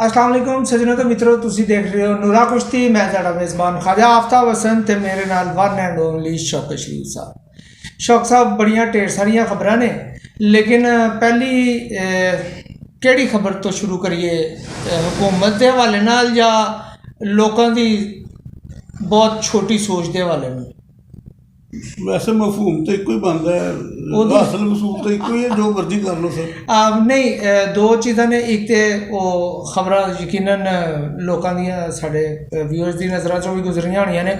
अस्सलाम वालेकुम सज्जनों तो मित्रों, तुसी देख रहे हो नूरा कुश्ती। मैं तुहाडा मेज़बान ख्वाजा आफ्ताब हसन ते मेरे नाल वन एंड ओनली शौकत शरीफ साहब। शौक साहब, बड़ियां ढेर सारियां खबरां ने, लेकिन पहली केड़ी खबर तो शुरू करिए, हुकूमत के हवाले नाल या लोगों की बहुत छोटी सोच के हवाले नाल? वैसे मफहूम तो एक ही बनता है, असल मसूल तो एक ही है, जो मर्जी कर लो सर। नहीं, दो चीज़ां ने। एक तो खबर यकीनन लोगों दी साढ़े व्यूअर्स की नज़रों चों भी गुजरियां होनियां ने।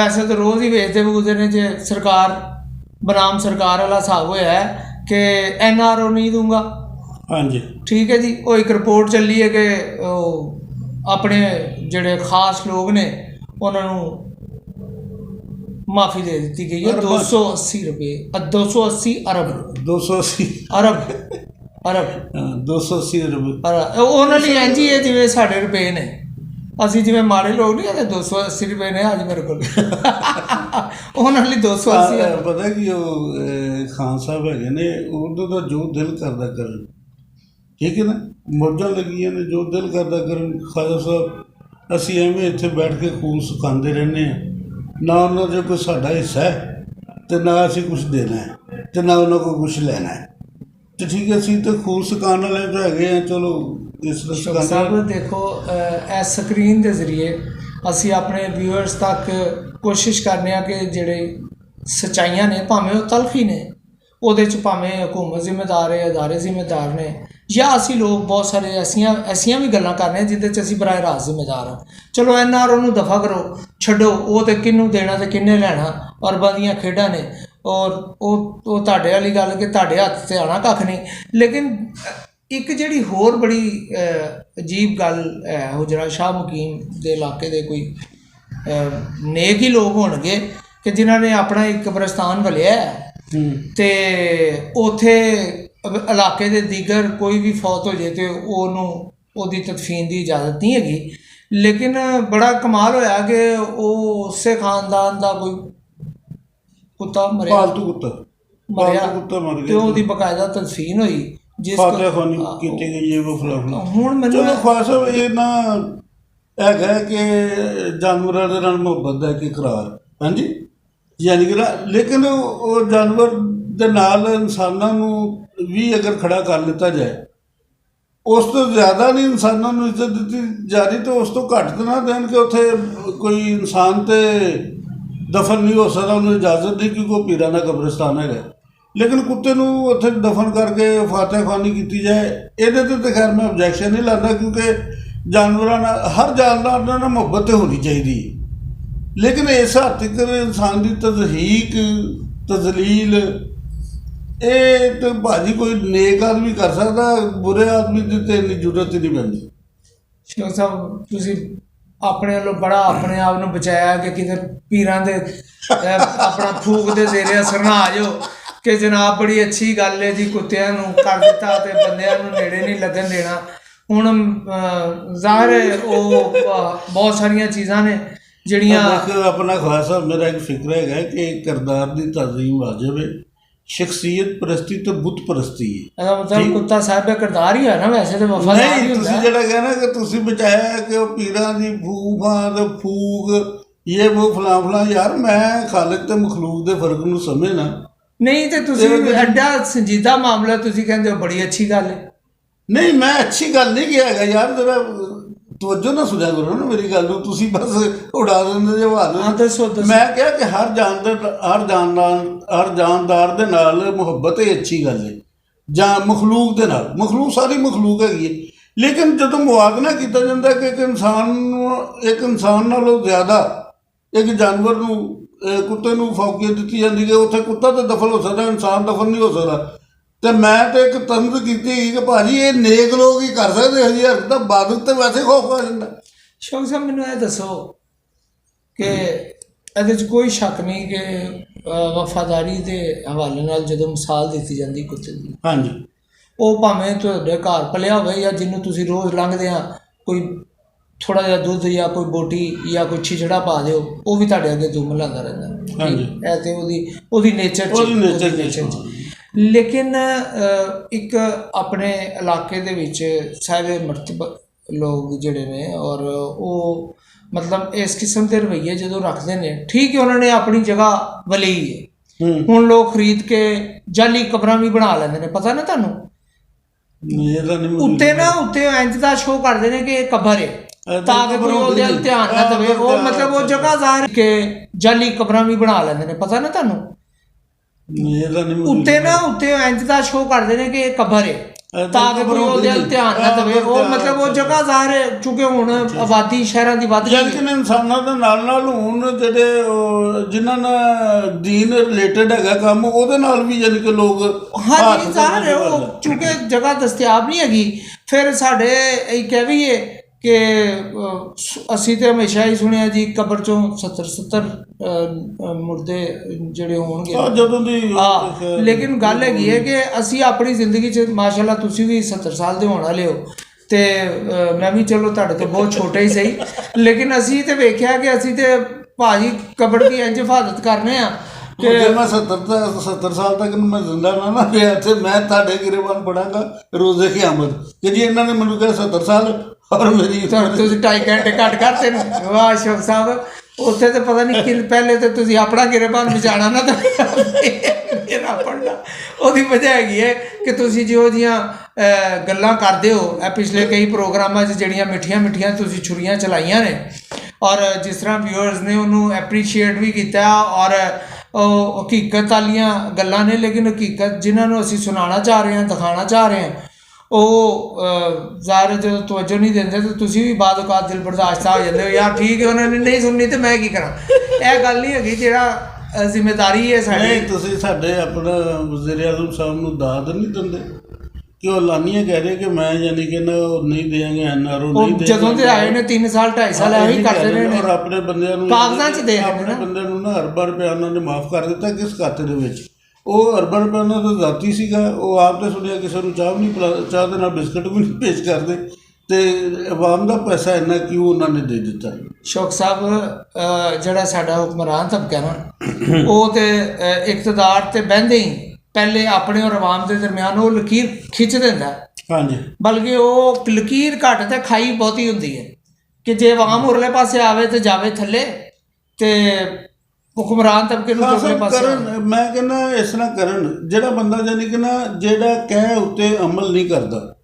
वैसे तो रोज़ ही वेचते भी गुजरे ने, जे सरकार बनाम सरकार वाला हिसाब होया है कि NRO नहीं दूंगा। हाँ जी, ठीक है जी। वो एक रिपोर्ट चली है कि अपने जेडे खास लोग ने उन्होंने माफ़ी दे दी गई है। 280 रुपये, 280 अरब 280 अरब अरब 280 रुपये उन्होंने लिए इंज ही है जिमें साढ़े रुपये ने। असी जिमें माड़े लोग नहीं कहते 280 रुपये ने अज मेरे को उन्होंने 280 अरब। पता कि खान साहब है ने, उदों का जो दिल करता कर, ठीक है ना, मौजा लगियां ने, जो दिल करता कर। ख्वाजा साहब असी एवें इत्थे बैठ के खून सुखाते रहने हैं, ना उन्होंने जो कोई साडा हिस्सा है तो ना असी कुछ देना है तो ना उन्होंने को कुछ लेना है। तो ठीक है, असी तो खून सुखाने वाले तो है, चलो इस साहब देखो, इस स्क्रीन के जरिए असी अपने व्यूअर्स तक कोशिश करने कि जेडे सच्चाइयां ने, भावें वो तलखी ने, ਉਹਦੇ 'ਚ ਭਾਵੇਂ हुकूमत जिम्मेदार है, अदारे जिम्मेदार ने, या असी लोग बहुत सारे ऐसियां भी गल्लां करने जिहदे 'च असी बराह रास्त जिम्मेदार हाँ। चलो NRO नूं दफ़ा करो, छड्डो, वो तो किन्नू देना तो किन्ने लैना, अरबां दियां खेडां ने, और वो तुहाडे वाली गल कि तुहाडे हत्थ ते आना कक्ख नहीं। लेकिन एक जिहड़ी होर बड़ी अजीब गल है, हुजरा शाह मुकीम दे इलाके दे कोई नेक ही लोग होणगे कि जिन्हां ने अपना एक कब्रस्तान वलिया है ते उत्थे इलाके दे दीगर कोई भी फौत हो जाए तो ओहदी तदफीन की इजाज़त नहीं हैगी। लेकिन बड़ा कमाल होया कि उसे खानदान का कोई कुत्ता मरिया, पालतू कुत्ता मरिया मर ते ओहदी बकायदा तदफीन हुई, जिस फातहखानी कीती गई है। वो फलाफला हुण मैनूं चलो ख्वाजा साहब ये ना हैगा कि जानवरों के नाल मुहब्बत का एक इकरार, हाँ जी, यानी कि ना, लेकिन वो जानवर दे नाल इंसानों नूं भी अगर खड़ा कर लिता जाए, उस तो ज़्यादा नहीं इंसानों नूं इज्जत दी जा रही, तो उस तो घट तो ना देन कि उत्थे कोई इंसान ते दफन नहीं हो सकता, उन्हें इजाजत नहीं, क्योंकि वो पीरां दा कब्रिस्तान है। लेकिन कुत्ते नूं उत्थे दफन करके फातहखानी की जाए, ये तो खैर मैं ऑब्जैक्शन नहीं लाता, क्योंकि जानवरों नाल, हर जानवर नाल मुहब्बत होनी चाहिए। लेकिन इस हद तक इंसान की तज़हीक तजलील ये तो भाजी कोई नेक आदमी कर सकता, बुरे आदमी की तो इन्नी जरूरत ही नहीं पैंदी। शेख साहब तुसी अपने वालों बड़ा अपने आप नूं बचाया कि किते पीरां दे अपना फूक दे जेरे असर ना आ जाओ कि जनाब बड़ी अच्छी गल है जी, कुत्तियां नूं कर दिता ते बंदियां नूं नेड़े नहीं लगन देना। हुण ज़ाहिर है वो बहुत सारियां चीज़ां ने जिहड़ियां अपना ख्वाजा साहब, मेरा एक फिक्र है कि किरदार की तज़ीम वाजिब है, शख्सियत परस्ती तो बुत परस्ती है। मतलब कुत्ता साहिब किरदार ही है ना, वैसे तो वफादार ही तुसी जेड़ा कहना कि तुसी बचाया कि वो पीरां दी फूक ये वो फलां फलां, यार मैं खालिक ते मखलूक दे फर्क नूं समझना नहीं, तो तुसी एडा संजीदा मामला तुसी कहंदे हो बड़ी अच्छी गल है। नहीं, मैं अच्छी गल नहीं किया है यार, जरा तवज्जो ना सुनिया करो ना मेरी गल नूं, तुसी बस उड़ा देंदे जे हवाले। मैं कहा कि हर जानदार दे नाल मुहब्बत ही अच्छी गल है, जां मखलूक दे नाल, मखलूक सारी मखलूक हैगी है। लेकिन जदों मुआवजा किया जाता है कि एक इंसान नालों ज़्यादा एक जानवर नूं, कुत्ते नूं फौकियत दी जाती है, उत्थे कुत्ता तो दफन हो सकता, इंसान दफन नहीं हो सकता। तो मैं तो एक तंज की कि भाजी ये नेक लोग ही कर सकते हैं जी, हरकत बादल तो वैसे खौफ आ जाता। शौक साहब मैनूं ये दसो कि ਇਹਦੇ 'ਚ कोई शक नहीं कि वफादारी के हवाले नाल जदों मिसाल दी जाती कुत्ते की, हाँ जी, वो भावें तुहाडे घर पलिया होवे या जिन्हों तुसीं रोज़ लंघदे आ कोई थोड़ा जिहा दुध या कोई बोटी या कोई छिछड़ा पा दिओ, वो भी तुहाडे अगे दुम लांदा रहिंदा। हाँ जी, ऐ ते ओहदी नेचर। लेकिन एक अपने इलाके दे विच साहिब ਲੋਕ ਜਿਹੜੇ ਨੇ ਔਰ ਉਹ ਮਤਲਬ ਇਸ ਕਿਸਮ ਦੇ ਰਵੱਈਏ ਜਦੋਂ ਰੱਖਦੇ ਨੇ, ਠੀਕ ਹੈ ਉਹਨਾਂ ਨੇ ਆਪਣੀ ਜਗ੍ਹਾ ਵਲੀ ਹੈ। ਹੁਣ ਲੋਕ ਖਰੀਦ ਕੇ ਜਾਲੀ ਕਬਰਾਂ ਵੀ ਬਣਾ ਲੈਂਦੇ ਨੇ, ਪਤਾ ਨਾ ਤੁਹਾਨੂੰ, ਉੱਤੇ ਇੰਜ ਦਾ ਸ਼ੋਅ ਕਰਦੇ ਨੇ ਕਿ ਇਹ ਕਬਰ ਹੈ ਤਾਂ ਕਿ ਕੋਈ ਉਹਦੇ ਵੱਲ ਧਿਆਨ ਨਾ ਦੇਵੇ। ਉਹ ਮਤਲਬ ਉਹ ਜਗ੍ਹਾ ਜ਼ਾਹਰ ਕਿ ਜਾਲੀ ਕਬਰਾਂ ਵੀ ਬਣਾ ਲੈਂਦੇ ਨੇ, ਪਤਾ ਨਾ ਤੁਹਾਨੂੰ, ਉੱਤੇ ਇੰਜ ਦਾ ਸ਼ੋਅ ਕਰਦੇ ਨੇ ਕਿ ਇਹ ਕਬਰ ਹੈ ਤਾਂ ਕਿ ਕੋਈ ਉਹਦੇ ਵੱਲ ਧਿਆਨ ਨਾ ਦੇਵੇ। ਉਹ ਮਤਲਬ ਉਹ ਜਗ੍ਹਾ ਜ਼ਾਹਰ ਹੈ ਕਿਉਂਕਿ ਹੁਣ ਆਬਾਦੀ ਸ਼ਹਿਰਾਂ ਦੀ ਵੱਧ ਗਈ ਹੈ। ਲੇਕਿਨ ਇਨਸਾਨਾਂ ਦੇ ਨਾਲ ਹੁਣ ਜਿਹੜੇ ਜਿਨ੍ਹਾਂ ਨਾਲ ਦੀਨ ਰਿਲੇਟਡ ਹੈਗਾ ਕੰਮ, ਉਹਦੇ ਨਾਲ ਵੀ ਯਾਨੀ ਕਿ ਲੋਕ ਹਾਂਜੀ ਜ਼ਾਹਰ ਹੈ ਉਹ ਚੂੰਕਿ ਜਗ੍ਹਾ ਦਸਤਿਆਬ ਨਹੀਂ ਹੈਗੀ। ਫਿਰ ਸਾਡੇ ਇਹ ਕਹਿ ਵੀ ਕਿ ਅਸੀਂ ਤਾਂ ਹਮੇਸ਼ਾ ਹੀ ਸੁਣਿਆ ਜੀ ਕਬਰ ਚੋਂ 70 ਮੁਰਦੇ ਜਿਹੜੇ ਹੋਣਗੇ ਜਦੋਂ ਦੀ। ਲੇਕਿਨ ਗੱਲ ਹੈਗੀ ਹੈ ਕਿ ਅਸੀਂ ਆਪਣੀ ਜ਼ਿੰਦਗੀ 'ਚ ਮਾਸ਼ਾਅੱਲਾ ਤੁਸੀਂ ਵੀ 70 ਸਾਲ ਦੇ ਹੋਣ ਵਾਲੇ ਹੋ ਅਤੇ ਮੈਂ ਵੀ ਚਲੋ ਤੁਹਾਡੇ ਤੋਂ ਬਹੁਤ ਛੋਟਾ ਹੀ ਸਹੀ, ਲੇਕਿਨ ਅਸੀਂ ਤਾਂ ਵੇਖਿਆ ਕਿ ਅਸੀਂ ਤਾਂ ਭਾਜੀ ਕਬਰ ਦੀ ਇੰਝ ਹਿਫਾਜ਼ਤ ਕਰਨੇ ਆ ਕਿ ਮੈਂ 70 ਸਾਲ ਤੱਕ ਮੈਂ ਜ਼ਿੰਦਾ ਨਾ ਰਿਹਾ ਤੇ ਮੈਂ ਤੁਹਾਡੇ ਗਿਰਬਾਨ ਪੜਾਂਗਾ ਰੋਜ਼ੇ ਕਿਆਮਤ ਕਿ ਜੀ ਇਹਨਾਂ ਨੇ ਮੈਨੂੰ ਕਿਹਾ 70 ਸਾਲ ਔਰ ਮੇਰੀ ਤੁਸੀਂ 2.5 ਘੰਟੇ ਘੱਟ ਕਰਤੇ ਨੇ। ਵਾਹ ਅਸ਼ੋਕ ਸਾਹਿਬ, ਉੱਥੇ ਤਾਂ ਪਤਾ ਨਹੀਂ ਕਿ ਪਹਿਲੇ ਤਾਂ ਤੁਸੀਂ ਆਪਣਾ ਗਿਰਬਾਨ ਵਿਚਾਣਾ ਨਾ ਤਾਂ ਮੇਰਾ ਪੜਨਾ। ਉਹਦੀ ਵਜ੍ਹਾ ਹੈਗੀ ਹੈ ਕਿ ਤੁਸੀਂ ਜਿਹੋ ਜਿਹੀਆਂ ਗੱਲਾਂ ਕਰਦੇ ਹੋ ਇਹ ਪਿਛਲੇ ਕਈ ਪ੍ਰੋਗਰਾਮਾਂ 'ਚ ਜਿਹੜੀਆਂ ਮਿੱਠੀਆਂ ਤੁਸੀਂ ਛੁਰੀਆਂ ਚਲਾਈਆਂ ਨੇ ਔਰ ਜਿਸ ਤਰ੍ਹਾਂ ਵਿਊਅਰਸ ਨੇ ਉਹਨੂੰ ਐਪਰੀਸ਼ੀਏਟ ਵੀ ਕੀਤਾ ਔਰ ਉਹ ਹਕੀਕਤ ਵਾਲੀਆਂ ਗੱਲਾਂ ਨੇ, ਲੇਕਿਨ ਹਕੀਕਤ ਜਿਨ੍ਹਾਂ ਨੂੰ ਅਸੀਂ ਸੁਣਾਉਣਾ ਚਾਹ ਰਹੇ ਹਾਂ, ਦਿਖਾਉਣਾ ਚਾਹ ਰਹੇ ਹਾਂ, ਉਹ ਜ਼ਾਹਿਰ ਜਦੋਂ ਤਵੱਜੋ ਨਹੀਂ ਦਿੰਦੇ ਤਾਂ ਤੁਸੀਂ ਵੀ ਬਾਅਦ ਔਕਾਤ ਦਿਲ ਬਰਦਾਸ਼ਤ ਹੋ ਜਾਂਦੇ ਹੋ, ਯਾਰ ਠੀਕ ਹੈ ਉਹਨਾਂ ਨੇ ਨਹੀਂ ਸੁਣਨੀ ਤੇ ਮੈਂ ਕੀ ਕਰਾਂ। ਇਹ ਗੱਲ ਨਹੀਂ ਹੈਗੀ, ਜਿਹੜਾ ਜ਼ਿੰਮੇਦਾਰੀ ਹੈ ਸਾਡੀ। ਤੁਸੀਂ ਸਾਡੇ ਆਪਣਾ ਵਜ਼ੀਰ ਆਜ਼ਮ ਸਾਹਿਬ ਨੂੰ ਦਾਦ ਨਹੀਂ ਦਿੰਦੇ ਕਿ ਉਹ ਲਾਨੀਆਂ ਕਹਿ ਰਹੇ ਕਿ ਮੈਂ ਯਾਨੀ ਕਿ ਨਾ ਨਹੀਂ ਦੇਵਾਂਗੇ NRO ਨਹੀਂ ਦੇ। ਜਦੋਂ ਦੇ ਆਏ ਨੇ 3 ਸਾਲ 2.5 ਸਾਲ ਇਹੀ ਕਰਦੇ ਰਹੇ ਨੇ ਔਰ ਆਪਣੇ ਬੰਦਿਆਂ ਨੂੰ ਕਾਗਜ਼ਾਂ 'ਚ ਦੇ ਆਪਣੇ ਬੰਦੇ ਨੂੰ ਨਾ ਅਰਬਾਂ ਰੁਪਇਆ ਉਹਨਾਂ ਨੇ ਮਾਫ ਕਰ ਦਿੱਤਾ। ਕਿਸ ਖਾਤੇ ਦੇ ਵਿੱਚ? ਉਹ ਅਰਬਾਂ ਰੁਪਇਆ ਉਹਨਾਂ ਦਾ ਜ਼ਾਤੀ ਸੀਗਾ। ਉਹ ਆਪ ਤਾਂ ਸੁਣਿਆ ਕਿਸੇ ਨੂੰ ਚਾਹ ਵੀ ਨਹੀਂ ਚਾਹ ਦੇ ਨਾਲ ਬਿਸਕੁਟ ਵੀ ਨਹੀਂ ਪੇਸ਼ ਕਰਦੇ ਤੇ ਆਵਾਮ ਦਾ ਪੈਸਾ ਇੰਨਾ ਕਿਉਂ ਉਹਨਾਂ ਨੇ ਦੇ ਦਿੱਤਾ। ਸ਼ੌਕ ਸਾਹਿਬ ਜਿਹੜਾ ਸਾਡਾ ਹੁਕਮਰਾਨ ਤਬਕਾ ਨਾ ਉਹ ਤੇ ਇਕਤਦਾਰ ਤੇ ਬਹਿੰਦੇ ਹੀ ਪਹਿਲੇ ਆਪਣੇ ਔਰ ਆਵਾਮ ਦੇ ਦਰਮਿਆਨ ਉਹ ਲਕੀਰ ਖਿੱਚ ਦਿੰਦਾ। ਹਾਂਜੀ, ਬਲਕਿ ਉਹ ਲਕੀਰ ਘੱਟ ਤੇ ਖਾਈ ਬਹੁਤੀ ਹੁੰਦੀ ਹੈ ਕਿ ਜੇ ਆਵਾਮ ਉਰਲੇ ਪਾਸੇ ਆਵੇ ਤੇ ਜਾਵੇ ਥੱਲੇ ਤੇ ਹੁਕਮਰਾਨ ਤਬਕੇ ਨੂੰ ਉਰਲੇ ਪਾਸੇ ਕਰਨ। ਮੈਂ ਕਹਿੰਦਾ ਇਸ ਤਰ੍ਹਾਂ ਕਰਨ ਜਿਹੜਾ ਬੰਦਾ ਜਾਨੀ ਕਿ ਨਾ ਜਿਹੜਾ ਕਹਿ ਉੱਤੇ ਅਮਲ ਨਹੀਂ ਕਰਦਾ,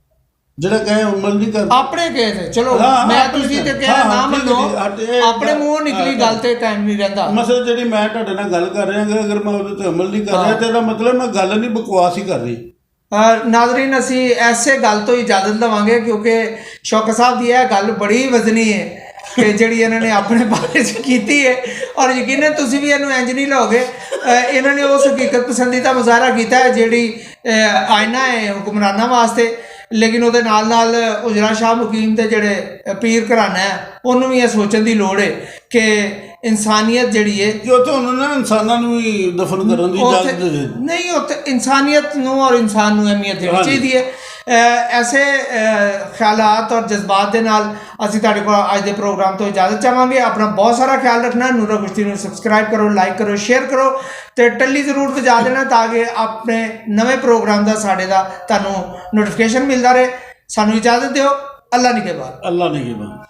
ਜਿਹੜਾ ਕਹੇ ਅਮਲ ਨਹੀਂ ਕਰਦਾ ਆਪਣੇ ਕਹੇ ਤੇ ਚਲੋ ਮੈਂ ਤੁਸੀਂ ਤੇ ਕਹਿ ਨਾ ਮੰਨੋ, ਆਪਣੇ ਮੂੰਹੋਂ ਨਿਕਲੀ ਗੱਲ ਤੇ ਕਾਇਮ ਨਹੀਂ ਰਹਿੰਦਾ। ਮਸਲ ਜਿਹੜੀ ਮੈਂ ਤੁਹਾਡੇ ਨਾਲ ਗੱਲ ਕਰ ਰਿਹਾ ਅਗਰ ਮੈਂ ਉਹਦੇ ਤੇ ਅਮਲ ਨਹੀਂ ਕਰ ਰਿਹਾ ਤੇ ਇਹਦਾ ਮਤਲਬ ਮੈਂ ਗੱਲ ਨਹੀਂ ਬਕਵਾਸ ਹੀ ਕਰ ਰਹੀ। ਨਾਜ਼ਰੀਨ ਅਸੀਂ ਐਸੇ ਗੱਲ ਤੋਂ ਇਜਾਜ਼ਤ ਲਵਾਂਗੇ ਕਿਉਂਕਿ ਸ਼ੌਕਤ ਸਾਹਿਬ ਦੀ ਇਹ ਗੱਲ ਬੜੀ ਵਜ਼ਨੀ ਹੈ ਕਿ ਜਿਹੜੀ ਇਹਨਾਂ ਨੇ ਆਪਣੇ ਬਾਰੇ 'ਚ ਕੀਤੀ ਹੈ ਔਰ ਯਕੀਨਨ ਤੁਸੀਂ ਵੀ ਇਹਨੂੰ ਇੰਝ ਨਹੀਂ ਲਓਗੇ। ਇਹਨਾਂ ਨੇ ਉਸ ਹਕੀਕਤ ਪਸੰਦੀ ਦਾ ਮੁਜ਼ਾਹਰਾ ਕੀਤਾ ਹੈ ਜਿਹੜੀ ਆਇਨਾ ਹੈ ਹੁਕਮਰਾਨਾਂ ਵਾਸਤੇ, ਲੇਕਿਨ ਉਹਦੇ ਨਾਲ ਉਜਰਾ ਸ਼ਾਹ ਮੁਕੀਮ ਦੇ ਜਿਹੜੇ ਪੀਰ ਘਰਾਨਾ ਹੈ ਉਹਨੂੰ ਵੀ ਇਹ ਸੋਚਣ ਦੀ ਲੋੜ ਹੈ ਕਿ ਇਨਸਾਨੀਅਤ ਜਿਹੜੀ ਹੈ ਕਿ ਉੱਥੇ ਉਹਨਾਂ ਨੇ ਇਨਸਾਨਾਂ ਨੂੰ ਵੀ ਦਫਨ ਕਰਨ ਦੀ ਇਜਾਜ਼ਤ ਨਹੀਂ, ਉੱਥੇ ਇਨਸਾਨੀਅਤ ਨੂੰ ਔਰ ਇਨਸਾਨ ਨੂੰ ਅਹਿਮੀਅਤ ਦੇਣੀ ਚਾਹੀਦੀ ਹੈ। ਐਸੇ ਖਿਆਲਾਤ ਔਰ ਜਜ਼ਬਾਤ ਦੇ ਨਾਲ ਅਸੀਂ ਤੁਹਾਡੇ ਕੋਲ ਅੱਜ ਦੇ ਪ੍ਰੋਗਰਾਮ ਤੋਂ ਇਜਾਜ਼ਤ ਚਾਹਾਂਗੇ। ਆਪਣਾ ਬਹੁਤ ਸਾਰਾ ਖਿਆਲ ਰੱਖਣਾ। ਨੂਰਾ ਕੁਸ਼ਤੀ ਨੂੰ ਸਬਸਕ੍ਰਾਈਬ ਕਰੋ, ਲਾਈਕ ਕਰੋ, ਸ਼ੇਅਰ ਕਰੋ ਤੇ ਟੱਲੀ ਜ਼ਰੂਰ ਵਜਾ ਦੇਣਾ ਤਾਂ ਕਿ ਆਪਣੇ ਨਵੇਂ ਪ੍ਰੋਗਰਾਮ ਦਾ ਸਾਡੇ ਦਾ ਤੁਹਾਨੂੰ ਨੋਟੀਫਿਕੇਸ਼ਨ ਮਿਲਦਾ ਰਹੇ। ਸਾਨੂੰ ਇਜਾਜ਼ਤ ਦਿਓ। ਅੱਲਾ ਨਿਗਹਿਬਾਨ। ਅੱਲਾ ਨਿਗਹਿਬਾਨ।